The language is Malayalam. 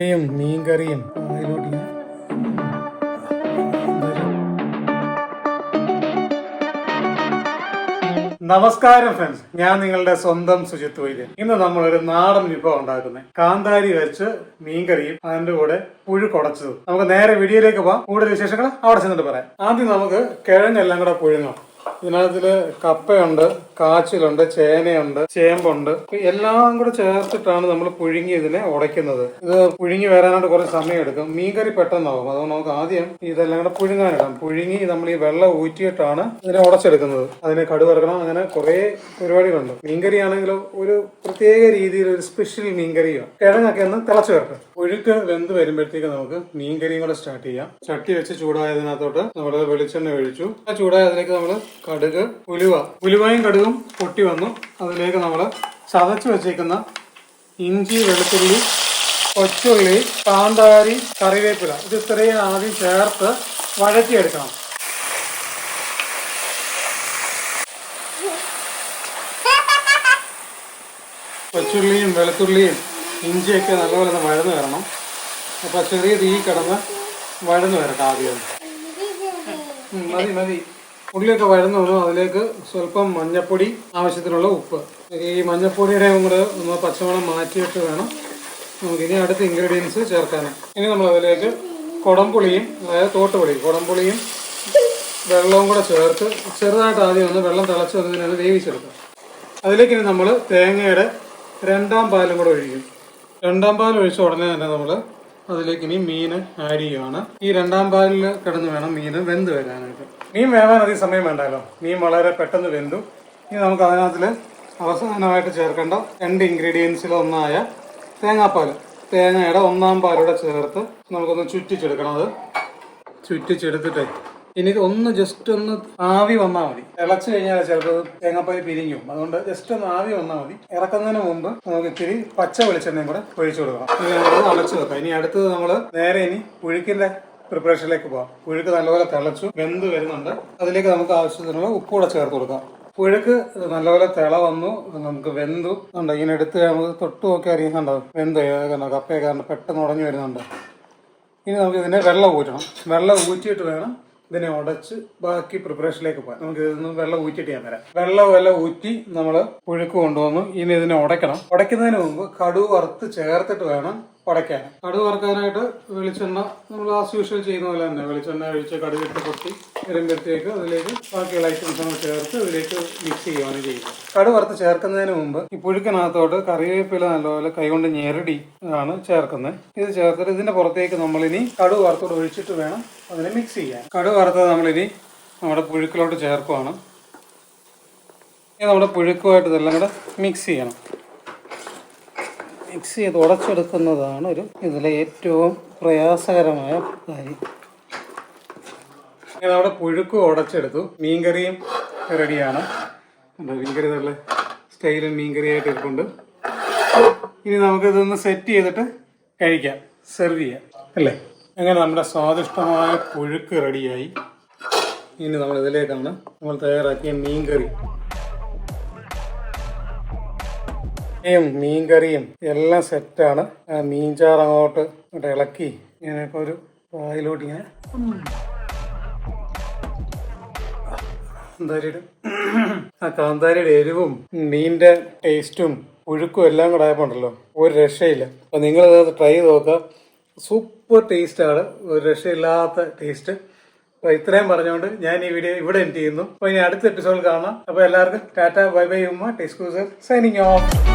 മീൻകറിയും നമസ്കാരം ഫ്രണ്ട്സ്, ഞാൻ നിങ്ങളുടെ സ്വന്തം സുജിത്ത് വൈദ്യൻ. ഇന്ന് നമ്മളൊരു നാടൻ വിഭവം ഉണ്ടാക്കുന്നത് കാന്താരി വെച്ച് മീൻകറിയും അതിന്റെ കൂടെ പുഴുക്കുടച്ചതും. നമുക്ക് നേരെ വീഡിയോയിലേക്ക് പോകാം. കൂടുതൽ വിശേഷങ്ങൾ അവിടെ ചെന്നിട്ട് പറയാം. ആദ്യം നമുക്ക് കിഴങ്ങെല്ലാം കൂടെ പുഴുങ്ങാം. ഇതിനകത്തില് കപ്പയുണ്ട്, കാച്ചിലുണ്ട്, ചേനയുണ്ട്, ചേമ്പുണ്ട്, എല്ലാം കൂടെ ചേർത്തിട്ടാണ് നമ്മൾ പുഴുങ്ങി ഇതിനെ ഉടയ്ക്കുന്നത്. ഇത് പുഴുങ്ങി വരാനായിട്ട് കുറച്ച് സമയം എടുക്കും. മീൻകറി പെട്ടെന്നാവും. അതുകൊണ്ട് നമുക്ക് ആദ്യം ഇതെല്ലാം കൂടെ പുഴുങ്ങാനിടാം. പുഴുങ്ങി നമ്മൾ ഈ വെള്ളം ഊറ്റിയിട്ടാണ് ഇതിനെ ഉടച്ചെടുക്കുന്നത്. അതിനെ കടുവറക്കണം, അങ്ങനെ കുറെ പരിപാടികളുണ്ട്. മീൻകറി ആണെങ്കിലും ഒരു പ്രത്യേക രീതിയിൽ ഒരു സ്പെഷ്യൽ മീൻകറിയോ. കിഴങ്ങൊക്കെ ഒന്ന് തിളച്ചു വരട്ടെ. പുഴുക്ക് വെന്ത് വരുമ്പോഴത്തേക്ക് നമുക്ക് മീൻകറിയും കൂടെ സ്റ്റാർട്ട് ചെയ്യാം. ചട്ടി വെച്ച് ചൂടായതിനകത്തോട്ട് നമ്മൾ വെളിച്ചെണ്ണ ഒഴിച്ചു. ആ ചൂടായതിലേക്ക് നമ്മൾ കടുക്, ഉലുവയും കടുകും പൊട്ടി വന്നു. അതിലേക്ക് നമ്മൾ ചതച്ചു വെച്ചേക്കുന്ന ഇഞ്ചി, വെളുത്തുള്ളി, കൊച്ചുള്ളി, കാന്താരി, കറിവേപ്പില ഇത് ഇത്രയും ആദ്യം ചേർത്ത് വഴറ്റിയെടുക്കണം. കൊച്ചുള്ളിയും വെളുത്തുള്ളിയും ഇഞ്ചിയൊക്കെ നല്ലപോലെ വഴന്ന് വരണം. അപ്പോൾ ചെറിയ തീ കിടന്ന് വഴന്ന് വരട്ടെ. ആദ്യം മതി ഉള്ളിയൊക്കെ വഴന്നു വന്നു. അതിലേക്ക് സ്വല്പം മഞ്ഞപ്പൊടി, ആവശ്യത്തിനുള്ള ഉപ്പ്. ഈ മഞ്ഞപ്പൊടിയുടെ കൂടെ ഒന്ന് പച്ചമണം മാറ്റിയിട്ട് വേണം നമുക്കിനി അടുത്ത ഇൻഗ്രീഡിയൻസ് ചേർക്കാൻ. ഇനി നമ്മൾ അതിലേക്ക് കുടംപുളിയും, അതായത് തോട്ടുപുളി, കുടംപുളിയും വെള്ളവും കൂടെ ചേർത്ത് ചെറുതായിട്ട് ആദ്യം ഒന്ന് വെള്ളം തിളച്ച് വന്നതിനത് വേവിച്ചെടുക്കാം. അതിലേക്ക് ഇനി നമ്മൾ തേങ്ങയുടെ രണ്ടാം പാലും കൂടെ ഒഴിക്കും. രണ്ടാം പാൽ ഒഴിച്ച ഉടനെ തന്നെ നമ്മൾ അതിലേക്ക് ഇനി മീൻ ആഡ് ചെയ്യുകയാണ്. ഈ രണ്ടാം പാലിൽ കിടന്ന് വേണം മീൻ വെന്ത് വരാനായിട്ട്. മീൻ വേവാൻ അധികം സമയം വേണ്ടല്ലോ. മീൻ വളരെ പെട്ടെന്ന് വെന്തു. ഇനി നമുക്ക് അതിനകത്തിൽ അവസാനമായിട്ട് ചേർക്കേണ്ട രണ്ട് ഇൻഗ്രീഡിയൻസിലൊന്നായ തേങ്ങാപ്പാൽ, തേങ്ങയുടെ ഒന്നാം പാലൂടെ ചേർത്ത് നമുക്കൊന്ന് ചുറ്റിച്ചെടുക്കണം. അത് ചുറ്റിച്ചെടുത്തിട്ട് ഇനി ഒന്ന് ജസ്റ്റ് ഒന്ന് ആവി വന്നാൽ മതി. തിളച്ച് കഴിഞ്ഞാൽ ചിലപ്പോൾ തേങ്ങാപ്പാൽ പിരിഞ്ഞും. അതുകൊണ്ട് ജസ്റ്റ് ഒന്ന് ആവി വന്നാൽ മതി. ഇറക്കുന്നതിന് മുമ്പ് നമുക്ക് ഇത്തിരി പച്ച വെളിച്ചെണ്ണയും കൂടെ ഒഴിച്ചു കൊടുക്കണം. ഇനി നമ്മളത് അടച്ചു വെക്കാം. ഇനി അടുത്തത് നമ്മൾ നേരെ ഇനി പുഴുക്കിന്റെ പ്രിപ്പറേഷനിലേക്ക് പോകാം. പുഴുക്ക് നല്ലപോലെ തിളച്ചു വെന്ത് വരുന്നുണ്ട്. അതിലേക്ക് നമുക്ക് ആവശ്യത്തിനുള്ള ഉപ്പ് കൂടെ ചേർത്ത് കൊടുക്കാം. പുഴുക്ക് നല്ലപോലെ തിള വന്നു, നമുക്ക് വെന്തു ഉണ്ട്. ഇങ്ങനെ എടുത്ത് നമുക്ക് തൊട്ട് നോക്കി അറിയുന്നുണ്ടോ വെന്ത് കപ്പയൊക്കെ പെട്ടെന്ന് ഉടഞ്ഞു വരുന്നുണ്ട്. ഇനി നമുക്ക് ഇതിനെ വെള്ളം ഊറ്റണം. വെള്ളം ഊറ്റിയിട്ട് വേണം ഇതിനെ ഉടച്ച് ബാക്കി പ്രിപ്പറേഷനിലേക്ക് പോകാം. നമുക്ക് ഇതൊന്ന് വെള്ളം ഊറ്റിയിട്ട് ഞാൻ വരാം. വെള്ളം ഊറ്റി നമ്മൾ പുഴുക്ക് കൊണ്ടുവന്നു. ഇനി ഇതിനെ ഉടയ്ക്കണം. ഉടയ്ക്കുന്നതിന് മുമ്പ് കടുക് വറുത്ത് ചേർത്തിട്ട് വേണം ഉടയ്ക്കാൻ. കടുക് വറുക്കാനായിട്ട് വെളിച്ചെണ്ണ നമ്മൾ ആസ് യൂഷ്വൽ ചെയ്യുന്ന പോലെ തന്നെ വെളിച്ചെണ്ണ ഒഴിച്ച് കടുകിട്ട് പൊട്ടി വരുമ്പോഴത്തേക്ക് അതിലേക്ക് ബാക്കിയുള്ള ഐറ്റംസ് ചേർത്ത് ഇതിലേക്ക് മിക്സ് ചെയ്യുകയാണ് ചെയ്യുന്നത്. കടുക് വറുത്ത് ചേർക്കുന്നതിന് മുമ്പ് ഈ പുഴുക്കിനകത്തോട്ട് കറിവേപ്പില നല്ലപോലെ കൈകൊണ്ട് ഞെരടി ആണ് ചേർക്കുന്നത്. ഇത് ചേർത്തിട്ട് ഇതിന്റെ പുറത്തേക്ക് നമ്മളിനി കടുക് വറുത്തോട് ഒഴിച്ചിട്ട് വേണം അതിനെ മിക്സ് ചെയ്യാൻ. കടുക് വറുത്തത് നമ്മളിനി നമ്മുടെ പുഴുക്കിലോട്ട് ചേർക്കുവാണ്. ഇനി നമ്മുടെ പുഴുക്കുമായിട്ട് ഇതെല്ലാം കൂടെ മിക്സ് ചെയ്യണം. മിക്സ് ചെയ്ത് ഉടച്ചെടുക്കുന്നതാണ് ഇതിലെ ഏറ്റവും പ്രയാസകരമായ കാര്യം. നമ്മുടെ പുഴുക്ക് ഉടച്ചെടുത്തു. മീൻകറിയും റെഡിയാണ്. മീൻകറി നല്ല സ്റ്റൈലും മീൻകറിയായിട്ട് ഇരിപ്പുണ്ട്. ഇനി നമുക്കിതൊന്ന് സെറ്റ് ചെയ്തിട്ട് കഴിക്കാം, സെർവ് ചെയ്യാം അല്ലേ. അങ്ങനെ നമ്മുടെ സ്വാദിഷ്ടമായ പുഴുക്ക് റെഡിയായി. ഇനി നമ്മൾ ഇതിലേക്കാണ് നമ്മൾ തയ്യാറാക്കിയ മീൻകറി. മീൻകറിയും എല്ലാം സെറ്റാണ്. മീൻചാറ് അങ്ങോട്ട് ഇളക്കി ഇങ്ങനെയൊക്കെ ഒരു വായിലോട്ട് ഇങ്ങനെ കാന്താരിയുടെ കാന്താരിയുടെ എരിവും മീനിന്റെ ടേസ്റ്റും പുഴുക്കും എല്ലാം കൂടെ ആയപ്പോണ്ടല്ലോ ഒരു രക്ഷയില്ല. അപ്പൊ നിങ്ങളിത് ട്രൈ ചെയ്ത് നോക്കുക. സൂപ്പർ ടേസ്റ്റാണ്, ഒരു രക്ഷയില്ലാത്ത ടേസ്റ്റ്. അപ്പൊ ഇത്രയും പറഞ്ഞുകൊണ്ട് ഞാൻ ഈ വീഡിയോ ഇവിടെ എൻഡ് ചെയ്യുന്നു. അപ്പൊ ഇനി അടുത്ത എപ്പിസോഡിൽ കാണാം. അപ്പൊ എല്ലാവർക്കും ടാറ്റ, ബൈ ബൈ. ഉമ്മ, തastecruiser സൈനിങ് ഓഫ്.